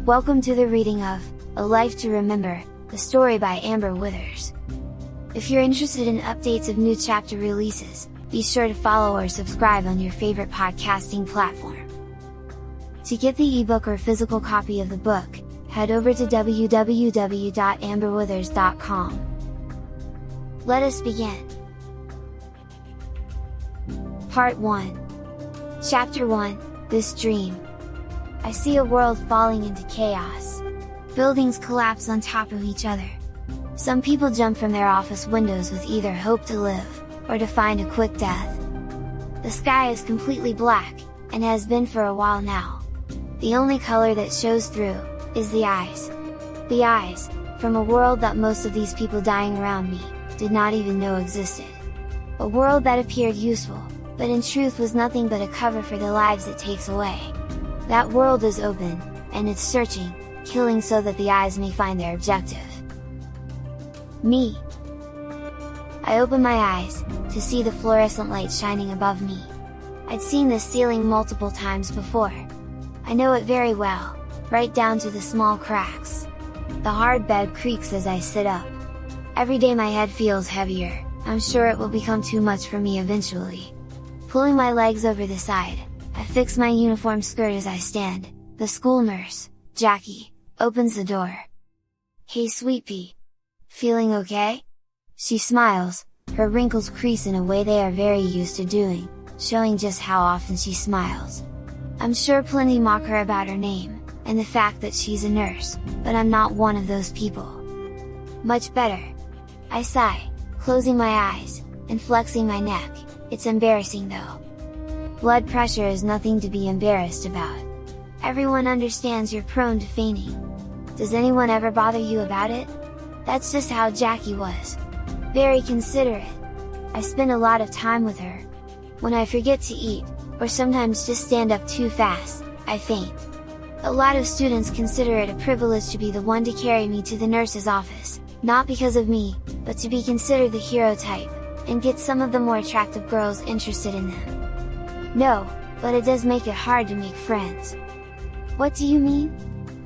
Welcome to the reading of A Life to Remember, the story by Amber Withers. If you're interested in updates of new chapter releases, be sure to follow or subscribe on your favorite podcasting platform. To get the ebook or physical copy of the book, head over to www.amberwithers.com. Let us begin! Part 1. Chapter 1, This Dream. I see a world falling into chaos. Buildings collapse on top of each other. Some people jump from their office windows with either hope to live, or to find a quick death. The sky is completely black, and has been for a while now. The only color that shows through, is the eyes. The eyes, from a world that most of these people dying around me, did not even know existed. A world that appeared useful, but in truth was nothing but a cover for the lives it takes away. That world is open, and it's searching, killing so that the eyes may find their objective. Me. I open my eyes, to see the fluorescent light shining above me. I'd seen this ceiling multiple times before. I know it very well, right down to the small cracks. The hard bed creaks as I sit up. Every day my head feels heavier, I'm sure it will become too much for me eventually. Pulling my legs over the side, I fix my uniform skirt as I stand. The school nurse, Jackie, opens the door. "Hey sweet pea! Feeling okay?" She smiles, her wrinkles crease in a way they are very used to doing, showing just how often she smiles. I'm sure plenty mock her about her name, and the fact that she's a nurse, but I'm not one of those people. Much better! I sigh, closing my eyes, and flexing my neck. It's embarrassing though. Blood pressure is nothing to be embarrassed about. Everyone understands you're prone to fainting. Does anyone ever bother you about it? That's just how Jackie was. Very considerate. I spend a lot of time with her. When I forget to eat, or sometimes just stand up too fast, I faint. A lot of students consider it a privilege to be the one to carry me to the nurse's office, not because of me, but to be considered the hero type, and get some of the more attractive girls interested in them. No, but it does make it hard to make friends. What do you mean?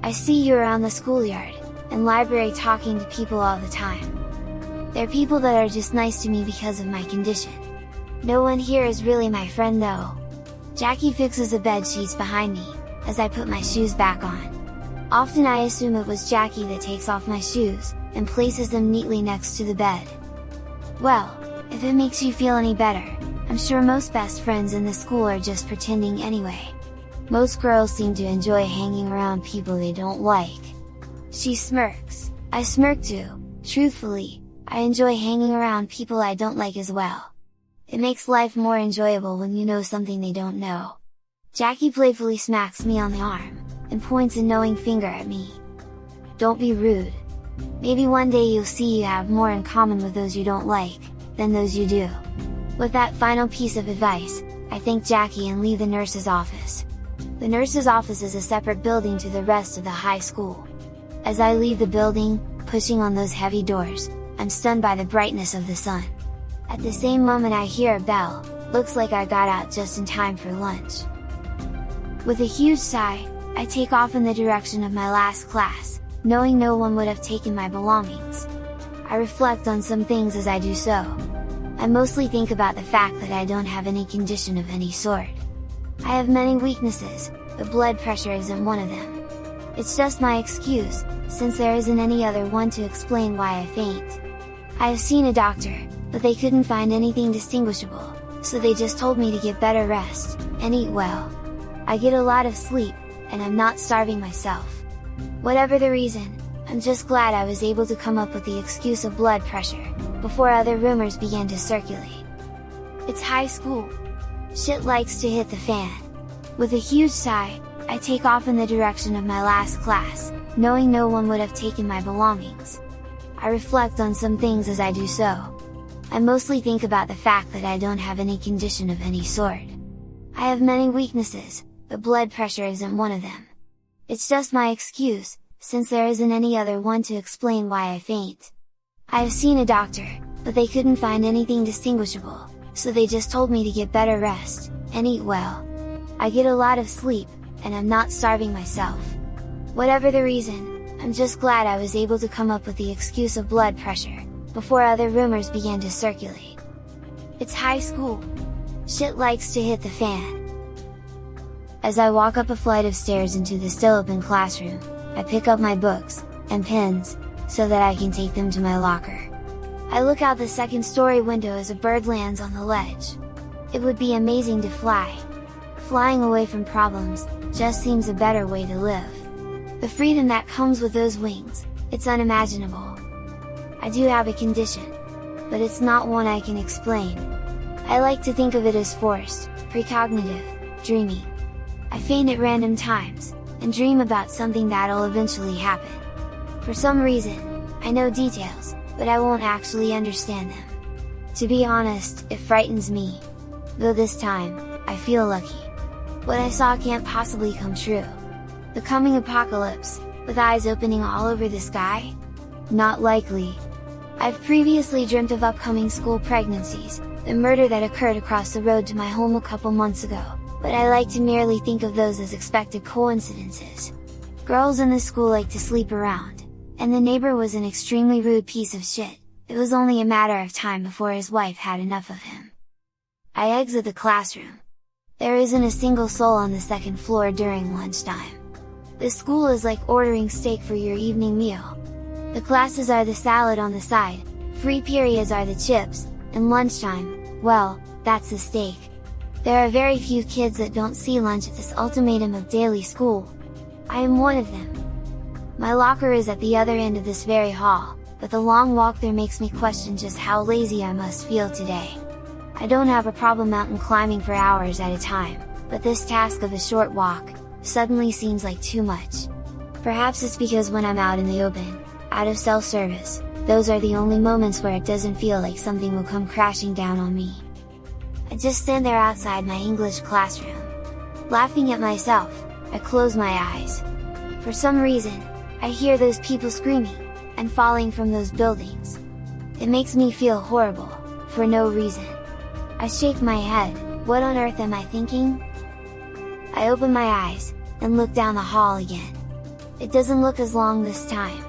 I see you around the schoolyard, and library talking to people all the time. They're people that are just nice to me because of my condition. No one here is really my friend though. Jackie fixes the bed sheets behind me, as I put my shoes back on. Often I assume it was Jackie that takes off my shoes, and places them neatly next to the bed. Well, if it makes you feel any better, I'm sure most best friends in the school are just pretending anyway. Most girls seem to enjoy hanging around people they don't like. She smirks. I smirk too. Truthfully, I enjoy hanging around people I don't like as well. It makes life more enjoyable when you know something they don't know. Jackie playfully smacks me on the arm, and points a knowing finger at me. Don't be rude. Maybe one day you'll see you have more in common with those you don't like, than those you do. With that final piece of advice, I thank Jackie and leave the nurse's office. The nurse's office is a separate building to the rest of the high school. As I leave the building, pushing on those heavy doors, I'm stunned by the brightness of the sun. At the same moment I hear a bell, looks like I got out just in time for lunch. With a huge sigh, I take off in the direction of my last class, knowing no one would have taken my belongings. I reflect on some things as I do so. I mostly think about the fact that I don't have any condition of any sort. I have many weaknesses, but blood pressure isn't one of them. It's just my excuse, since there isn't any other one to explain why I faint. I have seen a doctor, but they couldn't find anything distinguishable, so they just told me to get better rest, and eat well. I get a lot of sleep, and I'm not starving myself. Whatever the reason, I'm just glad I was able to come up with the excuse of blood pressure, before other rumors began to circulate. It's high school. Shit likes to hit the fan. With a huge sigh, I take off in the direction of my last class, knowing no one would have taken my belongings. I reflect on some things as I do so. I mostly think about the fact that I don't have any condition of any sort. I have many weaknesses, but blood pressure isn't one of them. It's just my excuse, since there isn't any other one to explain why I faint. I have seen a doctor, but they couldn't find anything distinguishable, so they just told me to get better rest, and eat well. I get a lot of sleep, and I'm not starving myself. Whatever the reason, I'm just glad I was able to come up with the excuse of blood pressure, before other rumors began to circulate. It's high school. Shit likes to hit the fan. As I walk up a flight of stairs into the still open classroom, I pick up my books, and pens, so that I can take them to my locker. I look out the second-story window as a bird lands on the ledge. It would be amazing to fly. Flying away from problems, just seems a better way to live. The freedom that comes with those wings, it's unimaginable. I do have a condition, but it's not one I can explain. I like to think of it as forced, precognitive, dreamy. I faint at random times, and dream about something that'll eventually happen. For some reason, I know details, but I won't actually understand them. To be honest, it frightens me. Though this time, I feel lucky. What I saw can't possibly come true. The coming apocalypse, with eyes opening all over the sky? Not likely. I've previously dreamt of upcoming school pregnancies, the murder that occurred across the road to my home a couple months ago, but I like to merely think of those as expected coincidences. Girls in the school like to sleep around, and the neighbor was an extremely rude piece of shit. It was only a matter of time before his wife had enough of him. I exit the classroom. There isn't a single soul on the second floor during lunchtime. The school is like ordering steak for your evening meal. The classes are the salad on the side, free periods are the chips, and lunchtime, well, that's the steak. There are very few kids that don't see lunch as this ultimatum of daily school. I am one of them. My locker is at the other end of this very hall, but the long walk there makes me question just how lazy I must feel today. I don't have a problem mountain climbing for hours at a time, but this task of a short walk, suddenly seems like too much. Perhaps it's because when I'm out in the open, out of self-service, those are the only moments where it doesn't feel like something will come crashing down on me. I just stand there outside my English classroom. Laughing at myself, I close my eyes. For some reason, I hear those people screaming, and falling from those buildings. It makes me feel horrible, for no reason. I shake my head, what on earth am I thinking? I open my eyes, and look down the hall again. It doesn't look as long this time.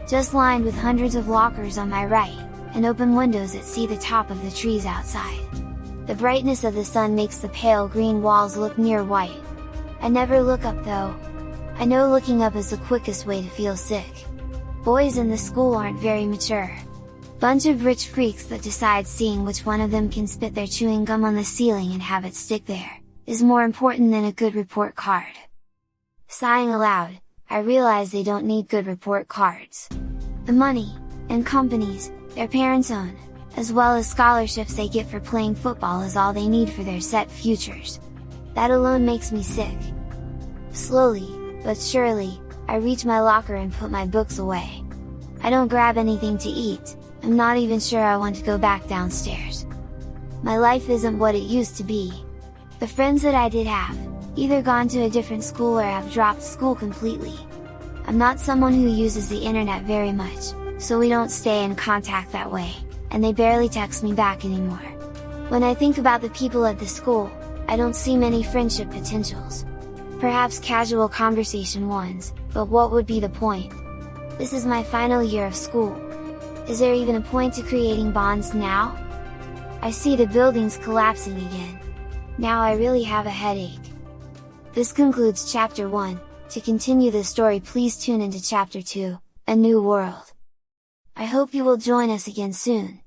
Just lined with hundreds of lockers on my right, and open windows that see the top of the trees outside. The brightness of the sun makes the pale green walls look near white. I never look up though. I know looking up is the quickest way to feel sick. Boys in the school aren't very mature. Bunch of rich freaks that decide seeing which one of them can spit their chewing gum on the ceiling and have it stick there, is more important than a good report card. Sighing aloud, I realize they don't need good report cards. The money, and companies, their parents own, as well as scholarships they get for playing football is all they need for their set futures. That alone makes me sick. Slowly, but surely, I reach my locker and put my books away. I don't grab anything to eat, I'm not even sure I want to go back downstairs. My life isn't what it used to be. The friends that I did have, either gone to a different school or have dropped school completely. I'm not someone who uses the internet very much, so we don't stay in contact that way, and they barely text me back anymore. When I think about the people at the school, I don't see many friendship potentials. Perhaps casual conversation ones, but what would be the point? This is my final year of school. Is there even a point to creating bonds now? I see the buildings collapsing again. Now I really have a headache. This concludes Chapter 1, to continue the story please tune into Chapter 2, A New World. I hope you will join us again soon.